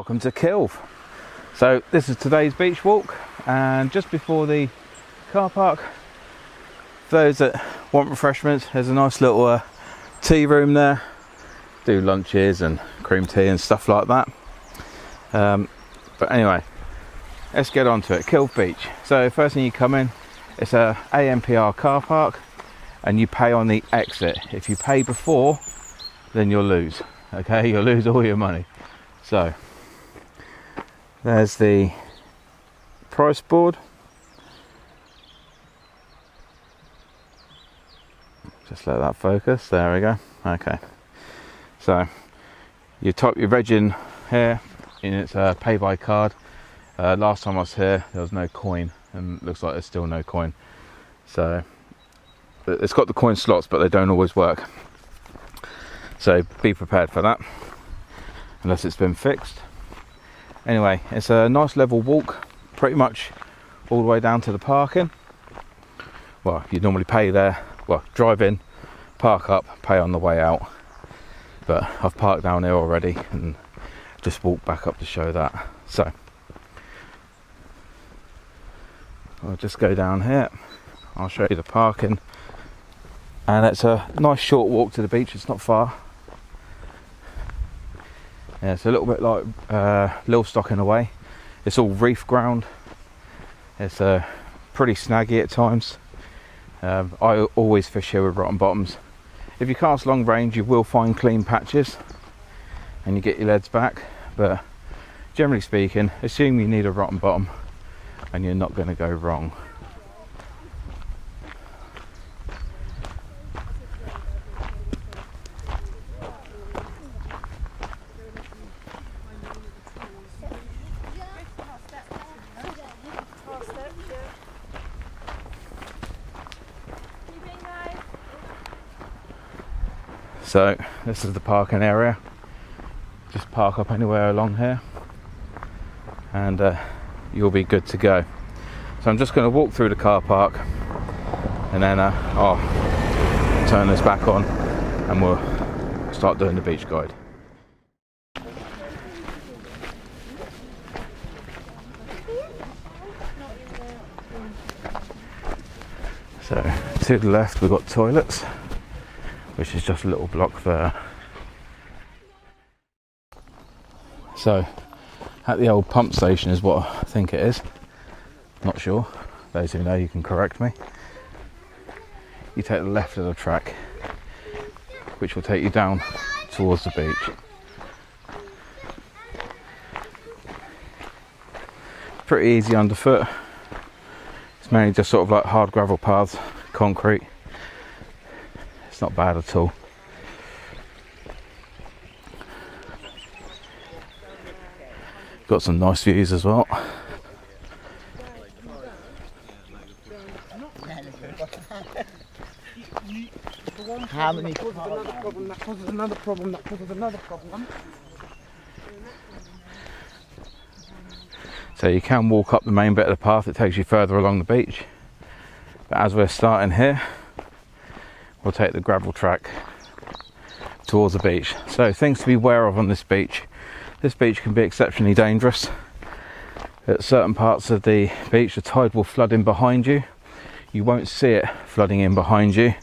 welcome to Kilve. So this is today's beach walk, and just before the car park, for those that want refreshments, there's a nice little tea room there. Do lunches and cream tea and stuff like that. But anyway, let's get on to it. Kilve Beach. So first thing you come in, it's a AMPR car park, and you pay on the exit. If you pay before, then you'll lose. Okay, you'll lose all your money. So there's the price board. Just let that focus. There we go. Okay. So you type your reg in here, and it's a pay by card. Last time I was here, there was no coin, and looks like there's still no coin. So it's got the coin slots, but they don't always work. So be prepared for that, unless it's been fixed. Anyway, it's a nice level walk, pretty much all the way down to the parking. Well, you normally pay there, well, drive in, park up, pay on the way out. But I've parked down here already and just walked back up to show that. So I'll just go down here, I'll show you the parking. And it's a nice short walk to the beach, it's not far. Yeah, it's a little bit like Livestock in a way. It's all reef ground. It's pretty snaggy at times. I always fish here with rotten bottoms. If you cast long range, you will find clean patches and you get your leads back, but generally speaking, assume you need a rotten bottom and you're not going to go wrong. So this is the parking area. Just park up anywhere along here and you'll be good to go. So I'm just going to walk through the car park and then I'll turn this back on and we'll start doing the beach guide. So to the left we've got toilets, which is just a little block there. So at the old pump station is what I think it is. Not sure. Those who know, you can correct me. You take the left of the track, which will take you down towards the beach. Pretty easy underfoot. It's mainly just sort of like hard gravel paths, concrete. It's not bad at all. Got some nice views as well. How many? That causes another problem. So you can walk up the main bit of the path, it takes you further along the beach. But as we're starting here, we'll take the gravel track towards the beach. So things to be aware of on this beach. This beach can be exceptionally dangerous. At certain parts of the beach, the tide will flood in behind you. You won't see it flooding in behind you,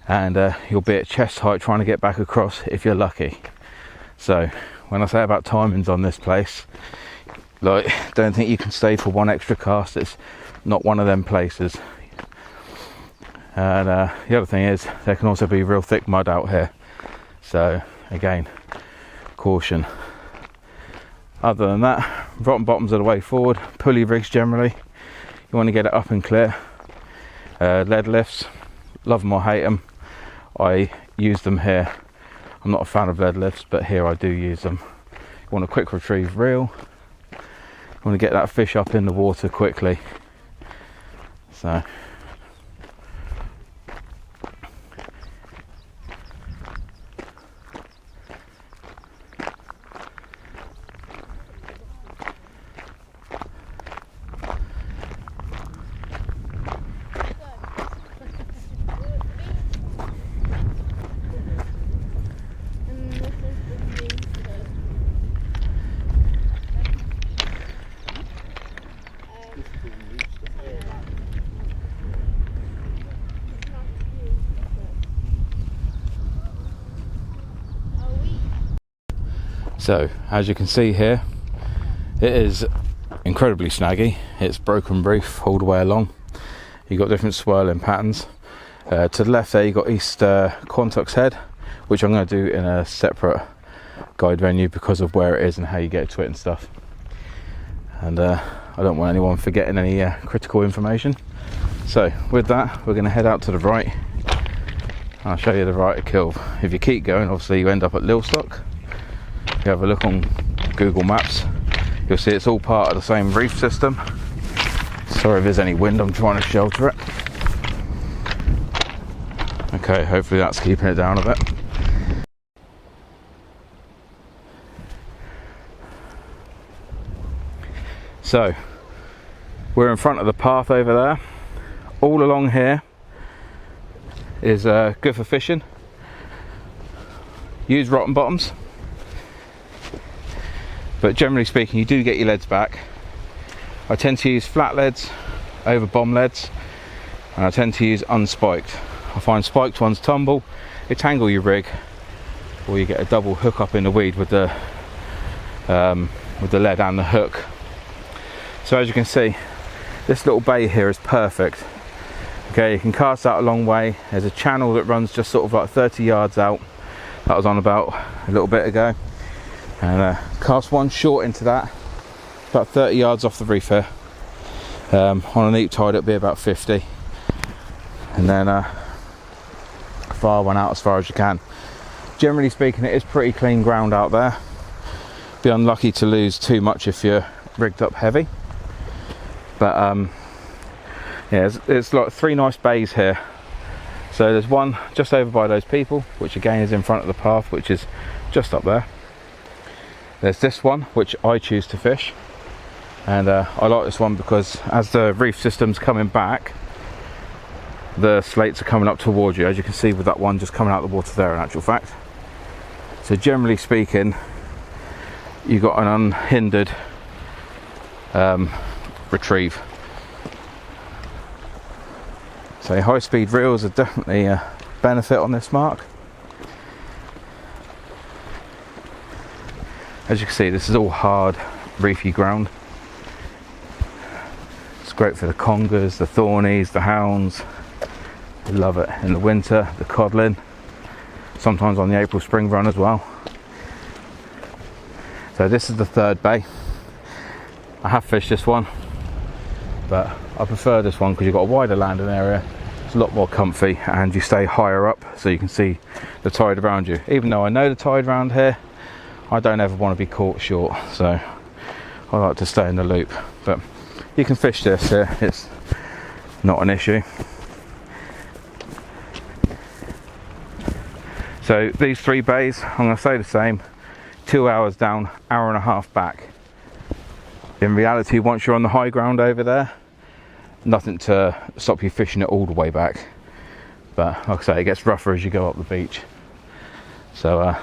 and you'll be at chest height trying to get back across if you're lucky. So when I say about timings on this place, like, don't think you can stay for one extra cast. It's not one of them places. And the other thing is, there can also be real thick mud out here. So again, caution. Other than that, rotten bottoms are the way forward. Pulley rigs generally, you want to get it up and clear. Lead lifts, love them or hate them. I use them here. I'm not a fan of lead lifts, but here I do use them. You want a quick retrieve reel. You want to get that fish up in the water quickly. So So as you can see here, it is incredibly snaggy. It's broken reef all the way along. You've got different swirling patterns. To the left there, you've got East Quantox Head, which I'm going to do in a separate guide venue because of where it is and how you get to it and stuff. And I don't want anyone forgetting any critical information. So with that, we're going to head out to the right. I'll show you the right of Kilve. If you keep going, obviously you end up at Lilstock. If you have a look on Google Maps, you'll see it's all part of the same reef system. Sorry if there's any wind, I'm trying to shelter it. Okay, hopefully that's keeping it down a bit. So, we're in front of the path over there. All along here is good for fishing. Use rotten bottoms. But generally speaking, you do get your leads back. I tend to use flat leads over bomb leads, and I tend to use unspiked. I find spiked ones tumble, they tangle your rig, or you get a double hook up in the weed with the lead and the hook. So as you can see, this little bay here is perfect. Okay, you can cast out a long way. There's a channel that runs just sort of like 30 yards out. That was on about a little bit ago. And cast one short into that, about 30 yards off the reef here. On a neap tide it'll be about 50. And then far one out as far as you can. Generally speaking, it is pretty clean ground out there. Be unlucky to lose too much if you're rigged up heavy. But yeah, it's like 3 nice bays here. So there's one just over by those people, which again is in front of the path, which is just up there. There's this one which I choose to fish, and I like this one because as the reef system's coming back, the slates are coming up towards you, as you can see with that one just coming out of the water there in actual fact. So generally speaking, you've got an unhindered retrieve. So high speed reels are definitely a benefit on this mark. As you can see, this is all hard reefy ground. It's great for the congers, the thornies, the hounds. We love it in the winter, the codlin, sometimes on the April spring run as well. So this is the third bay. I have fished this one, but I prefer this one because you've got a wider landing area. It's a lot more comfy and you stay higher up so you can see the tide around you. Even though I know the tide around here, I don't ever want to be caught short, so I like to stay in the loop. But you can fish this here, it's not an issue. So these 3 bays, I'm going to say the same, 2 hours down, hour and a half back. In reality, once you're on the high ground over there, nothing to stop you fishing it all the way back. But like I say, it gets rougher as you go up the beach. So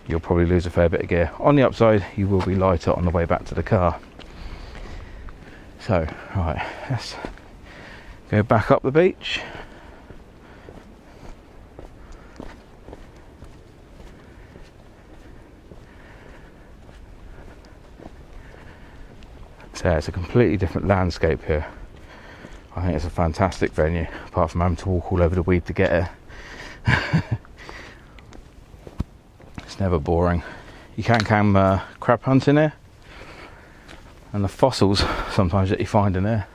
you'll probably lose a fair bit of gear. On the upside, you will be lighter on the way back to the car. So, right, let's go back up the beach. So it's a completely different landscape here. I think it's a fantastic venue, apart from having to walk all over the weed to get here. It's never boring. You can crab hunt in here, and the fossils sometimes that you find in there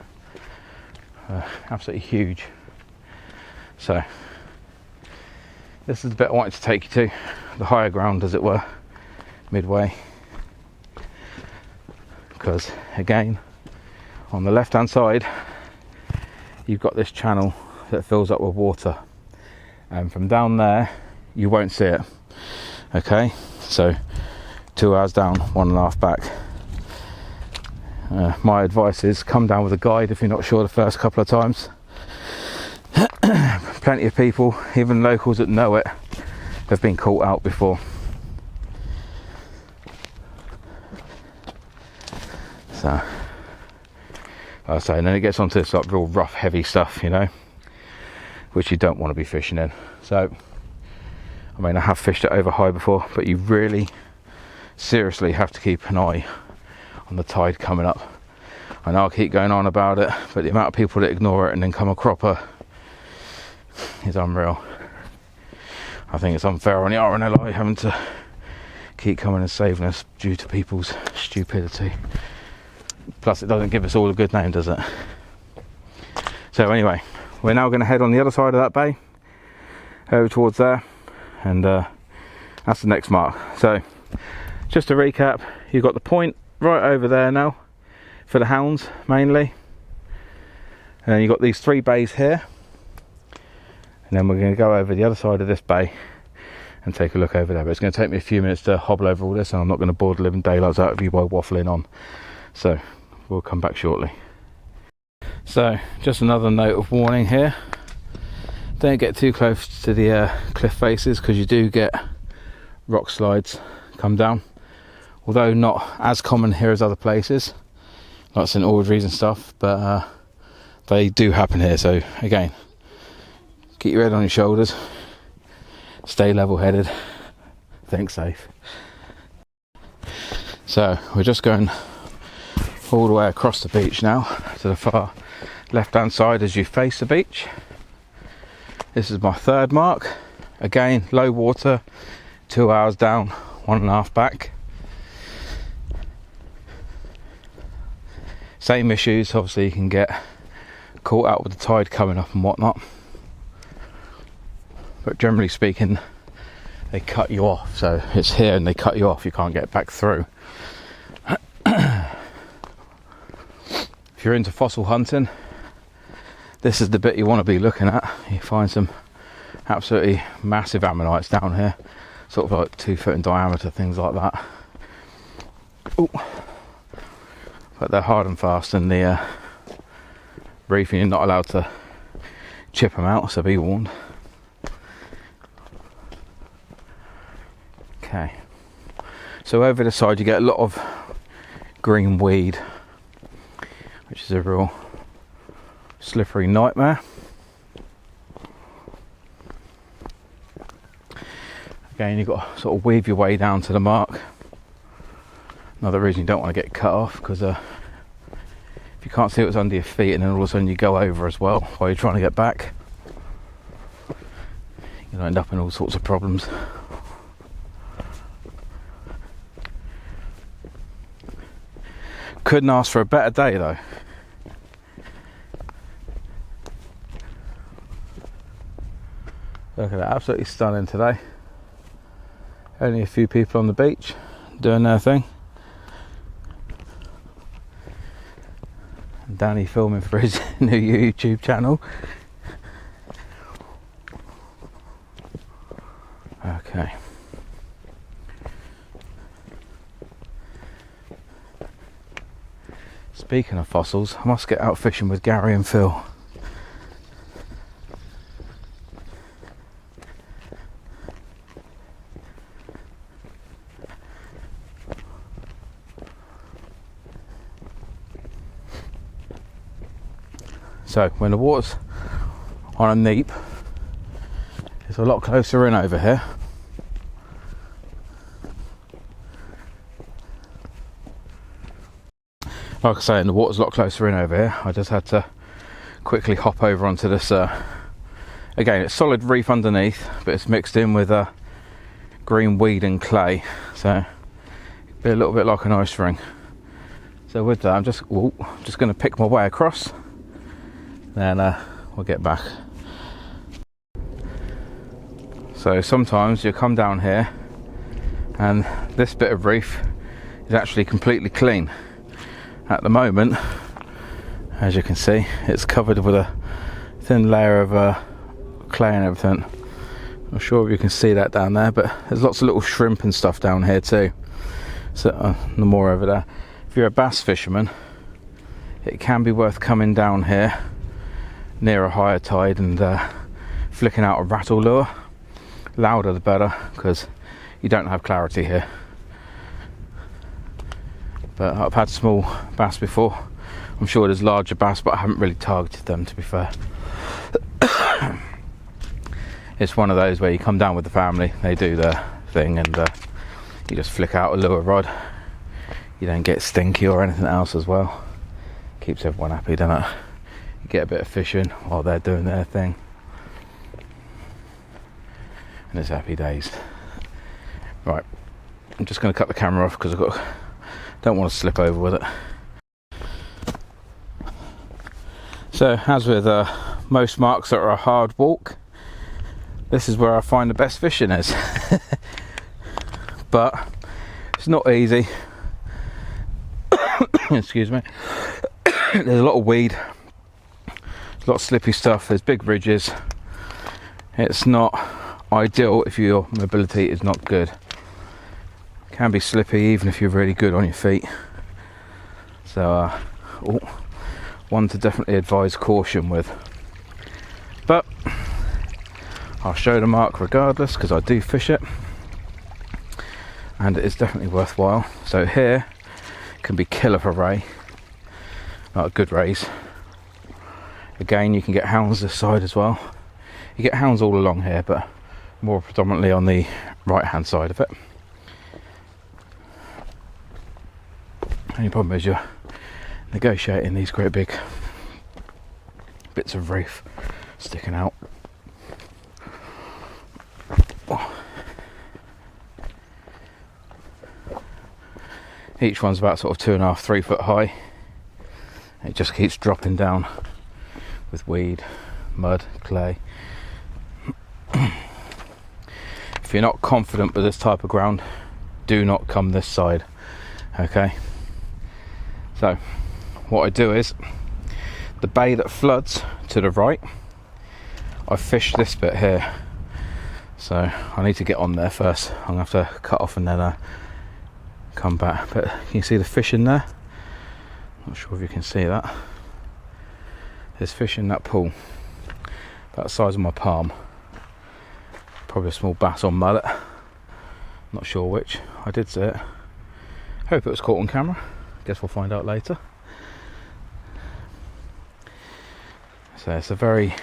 are absolutely huge. So this is the bit I wanted to take you to, the higher ground as it were, midway. Because again, on the left hand side you've got this channel that fills up with water, and from down there you won't see it. Okay, so 2 hours down, 1.5 back. My advice is come down with a guide if you're not sure the first couple of times. Plenty of people, even locals that know it, have been caught out before. So, like I say, and then it gets onto this like real rough, heavy stuff, you know, which you don't want to be fishing in. So, I mean, I have fished it over high before, but you really seriously have to keep an eye on the tide coming up. I know I keep going on about it, but the amount of people that ignore it and then come a cropper is unreal. I think it's unfair on the RNLI having to keep coming and saving us due to people's stupidity. Plus, it doesn't give us all a good name, does it? So anyway, we're now going to head on the other side of that bay, over towards there, and that's the next mark. So just to recap, you've got the point right over there now for the hounds mainly, and then you've got these 3 bays here, and then we're going to go over the other side of this bay and take a look over there. But it's going to take me a few minutes to hobble over all this, and I'm not going to bore the living daylights out of you by waffling on, so we'll come back shortly. So just another note of warning here, don't get too close to the cliff faces, because you do get rock slides come down, although not as common here as other places like St Audrey's and stuff, but they do happen here. So again, keep your head on your shoulders, stay level-headed, think safe. So we're just going all the way across the beach now to the far left hand side as you face the beach. This is my 3rd mark. Again, low water, 2 hours down, 1.5 back. Same issues, obviously you can get caught out with the tide coming up and whatnot, but generally speaking they cut you off. So it's here and they cut you off, you can't get back through. If you're into fossil hunting, this is the bit you want to be looking at. You find some absolutely massive ammonites down here, sort of like 2 foot in diameter, things like that. Ooh. But they're hard and fast in the reef, and you're not allowed to chip them out, so be warned. Okay, so over the side you get a lot of green weed, which is a real slippery nightmare. Again, you've got to sort of weave your way down to the mark. Another reason you don't want to get cut off, because if you can't see what's under your feet and then all of a sudden you go over as well while you're trying to get back, you'll end up in all sorts of problems. Couldn't ask for a better day though. Look at that, absolutely stunning today. Only a few people on the beach doing their thing. Danny filming for his new YouTube channel. Okay. Speaking of fossils, I must get out fishing with Gary and Phil. So when the water's on a neap, it's a lot closer in over here. Like I say, the water's a lot closer in over here. I just had to quickly hop over onto this. Again, it's solid reef underneath, but it's mixed in with green weed and clay, so it'd be a little bit like an ice ring. So with that, I'm just going to pick my way across. Then we'll get back. So sometimes you come down here and this bit of reef is actually completely clean. At the moment, as you can see, it's covered with a thin layer of clay and everything. Not sure if you can see that down there, but there's lots of little shrimp and stuff down here too. So the more over there. If you're a bass fisherman, it can be worth coming down here near a higher tide and flicking out a rattle lure. Louder the better, because you don't have clarity here. But I've had small bass before. I'm sure there's larger bass, but I haven't really targeted them, to be fair. it's one of those where you come down with the family, they do their thing, and you just flick out a lure rod. You don't get stinky or anything else as well. Keeps everyone happy, doesn't it? You get a bit of fishing while they're doing their thing, and it's happy days. Right, I'm just going to cut the camera off because don't want to slip over with it. So, as with most marks that are a hard walk, this is where I find the best fishing is. But it's not easy. Excuse me. There's a lot of weed, there's a lot of slippy stuff, there's big ridges. It's not ideal if your mobility is not good. It can be slippy even if you're really good on your feet. So one to definitely advise caution with. But I'll show the mark regardless because I do fish it, and it is definitely worthwhile. So here can be killer for ray, like good rays. Again, you can get hounds this side as well. You get hounds all along here, but more predominantly on the right hand side of it. Only problem is you're negotiating these great big bits of reef sticking out. Each one's about sort of 2.5, 3 foot high. It just keeps dropping down with weed, mud, clay. If you're not confident with this type of ground, do not come this side. Okay, so what I do is the bay that floods to the right, I fish this bit here. So I need to get on there first. I'm gonna have to cut off and then come back. But can you see the fish in there? Not sure if you can see that. There's fish in that pool about the size of my palm. Probably a small bass or mullet, not sure which. I did see it. Hope it was caught on camera. Guess we'll find out later. So it's a very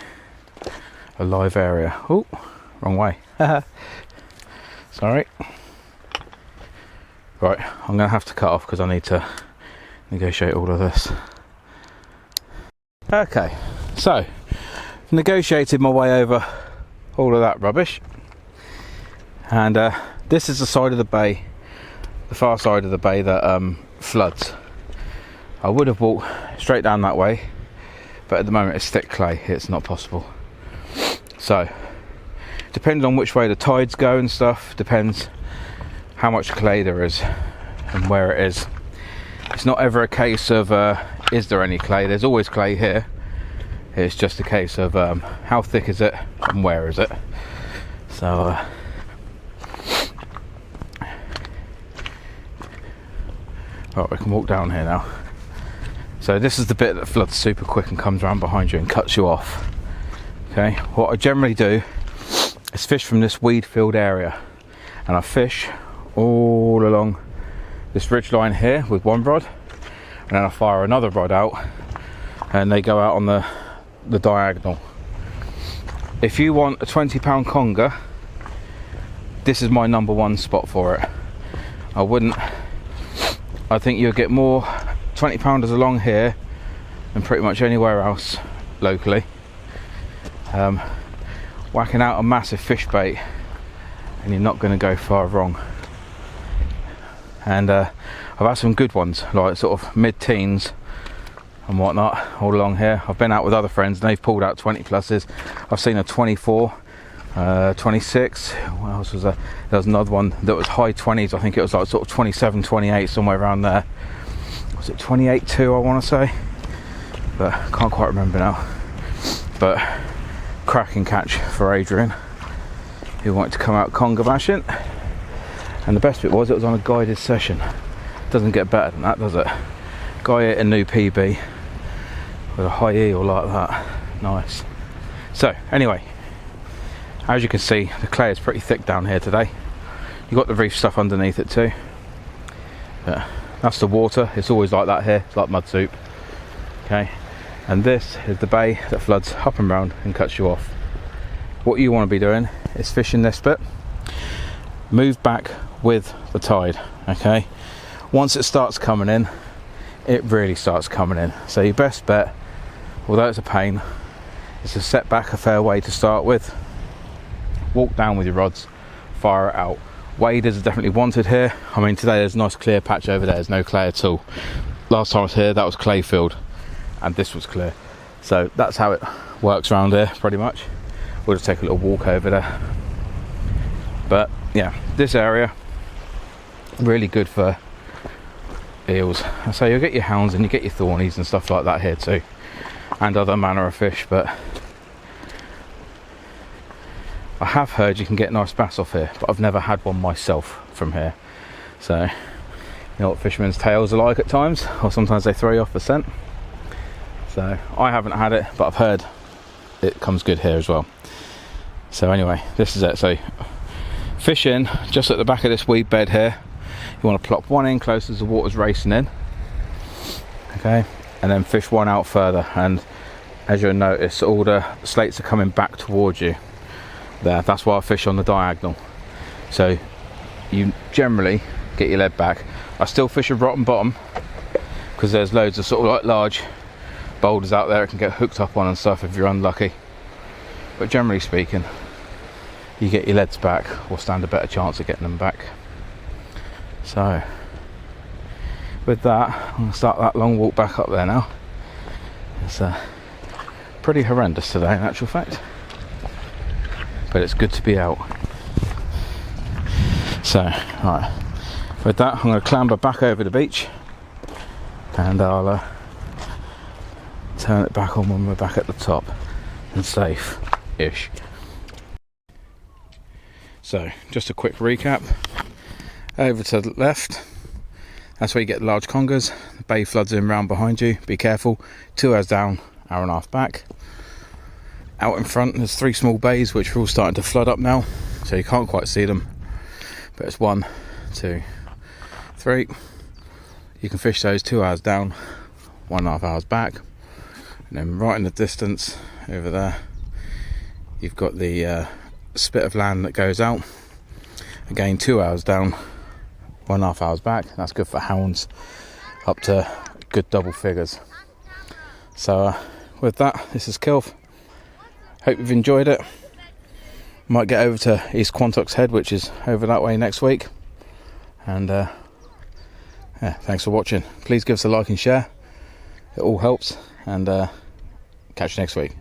alive area. Oh, wrong way. Sorry. Right, I'm going to have to cut off because I need to negotiate all of this. Okay, so negotiated my way over all of that rubbish, and this is the side of the bay, the far side of the bay that floods. I would have walked straight down that way, but at the moment it's thick clay, it's not possible. So depending on which way the tides go and stuff, depends how much clay there is and where it is. It's not ever a case of is there any clay. There's always clay here. It's just a case of how thick is it and where is it. So right, we can walk down here now. So this is the bit that floods super quick and comes around behind you and cuts you off. Okay, what I generally do is fish from this weed filled area, and I fish all along this ridge line here with one rod, and then I fire another rod out and they go out on the diagonal. If you want a 20-pound conger, this is my number one spot for it. I think you'll get more 20-pounders along here than pretty much anywhere else locally. Whacking out a massive fish bait and you're not going to go far wrong. And I've had some good ones, like sort of mid-teens and whatnot all along here. I've been out with other friends and they've pulled out 20 pluses. I've seen a 24, 26. What else was there? There was another one that was high 20s. I think it was like sort of 27, 28, somewhere around there. Was it 28.2 I want to say, but can't quite remember now. But cracking catch for Adrian, who wanted to come out conger bashing. And the best bit was it was on a guided session. Doesn't get better than that, does it? Guy hit a new PB with a high eel like that. Nice. So anyway, as you can see, the clay is pretty thick down here today. You've got the reef stuff underneath it too. But that's the water. It's always like that here. It's like mud soup. Okay. And this is the bay that floods up and round and cuts you off. what you want to be doing is fishing this bit, move back with the tide. Okay, once it starts coming in, it really starts coming in. So your best bet, although it's a pain, is to set back a fair way to start with, walk down with your rods, fire it out. Waders are definitely wanted here. I mean, today there's a nice clear patch over there, there's no clay at all. Last time I was here, that was clay field and this was clear. So that's how it works around here pretty much. We'll just take a little walk over there. But yeah, this area really good for eels. So you'll get your hounds and you get your thornies and stuff like that here too, and other manner of fish. But I have heard you can get nice bass off here, but I've never had one myself from here. So you know what fishermen's tails are like at times, or sometimes they throw you off the scent. So I haven't had it, but I've heard it comes good here as well. So anyway, this is it. So fish in just at the back of this weed bed here. You want to plop one in close as the water's racing in, okay, and then fish one out further. And as you'll notice, all the slates are coming back towards you there. That's why I fish on the diagonal. So you generally get your lead back. I still fish a rotten bottom because there's loads of sort of like large boulders out there it can get hooked up on and stuff if you're unlucky. But generally speaking, you get your leads back or stand a better chance of getting them back. So with that, I'm going to start that long walk back up there now. It's pretty horrendous today in actual fact, but it's good to be out. So right, with that I'm going to clamber back over the beach and I'll turn it back on when we're back at the top and safe-ish. So just a quick recap. Over to the left, that's where you get the large congers. The bay floods in round behind you, be careful. 2 hours down, hour and a half back. Out in front there's 3 small bays which are all starting to flood up now, so you can't quite see them, but it's 1, 2, 3. You can fish those 2 hours down, 1.5 hours back. And then right in the distance over there you've got the spit of land that goes out, again 2 hours down, 1.5 hours back. That's good for hounds up to good double figures. So with that, this is Kilve. Hope you've enjoyed it. Might get over to East Quantock's Head, which is over that way next week. And yeah, thanks for watching. Please give us a like and share, it all helps. And catch you next week.